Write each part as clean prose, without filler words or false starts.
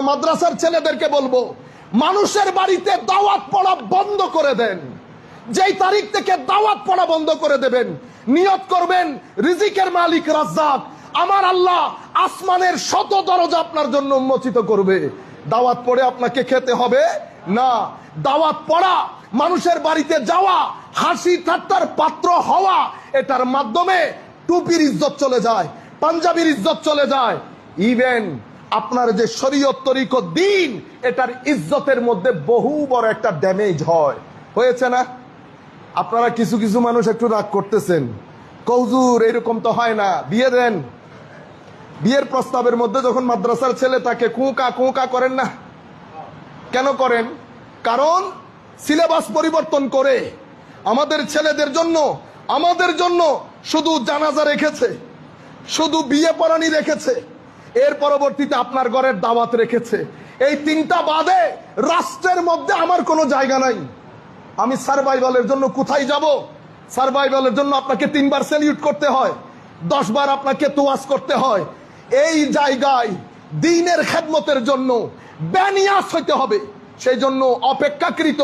মাদ্রাসার ছেলেদেরকে বলবো, মানুষের বাড়িতে দাওয়াত পড়া বন্ধ করে দেন। যেই তারিখ থেকে দাওয়াত পড়া বন্ধ করে দেবেন, নিয়ত করবেন রিজিকের মালিক রাজ্জাক আমার আল্লাহ আসমানের শত দরজা আপনার জন্য উন্মোচিত করবে। দাওয়াত পড়ে আপনাকে খেতে হবে না। দাওয়াত পড়া, মানুষের বাড়িতে যাওয়া, হাসি ঠাট্টার পাত্র হওয়া, এটার মাধ্যমে টুপির ইজ্জত চলে যায়, পাঞ্জাবির ইজ্জত চলে যায়। ইভেন আপনার যে শরীয়ত তরিকত দিন, এটার ইজ্জতের মধ্যে বহু বড় একটা ড্যামেজ হয়েছে না? আপনারা কিছু কিছু মানুষ একটু রাগ করতেছেন, কৌজুর এরকম তো হয় না, বিয়ে দেন। বিয়ের প্রস্তাবের মধ্যে যখন মাদ্রাসার ছেলে তাকে কুঁকা কুঁকা করেন না, কেন করেন? কারণ সিলেবাস পরিবর্তন করে আমাদের ছেলেদের জন্য, আমাদের জন্য শুধু জানাজা রেখেছে, শুধু বিয়ে পড়ানি রেখেছে, এর পরবর্তীতে আপনার ঘরের দাওয়াত রেখেছে। এই তিনটা বাদে রাষ্ট্রের মধ্যে আমার কোনো জায়গা নাই। আমি সার্ভাইভালের জন্য কোথায় যাব? সার্ভাইভালের জন্য আপনাকে 3 বার স্যালিউট করতে হয়, 10 বার আপনাকে তোয়াজ করতে হয়। এই জায়গায় দ্বীনের খেদমতের জন্য বেনিয়াস হইতে হবে। সেই জন্য অপেক্ষাকৃত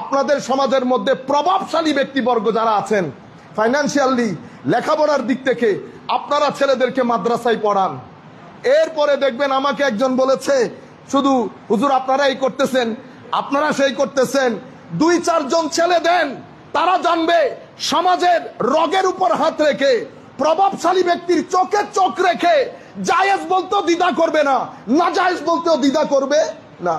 আপনাদের সমাজের মধ্যে প্রভাবশালী ব্যক্তিবর্গ যারা আছেন, ফাইন্যান্সিয়ালি লেখাপড়ার দিক থেকে আপনারা ছেলেদেরকে মাদ্রাসায় পড়ান। এরপরে দেখবেন আমাকে একজন বলেছে, শুধু হুজুর আপনারা এই করতেছেন, আপনারা সেই করতেছেন। 2-4 জন ছেলে দেন, তারা জানবে সমাজের রগের উপর হাত রেখে, প্রভাবশালী ব্যক্তির চোখে চোখ রেখে জায়েজ বলতেও দ্বিধা করবে না, নাজায়েজ বলতেও দ্বিধা করবে না।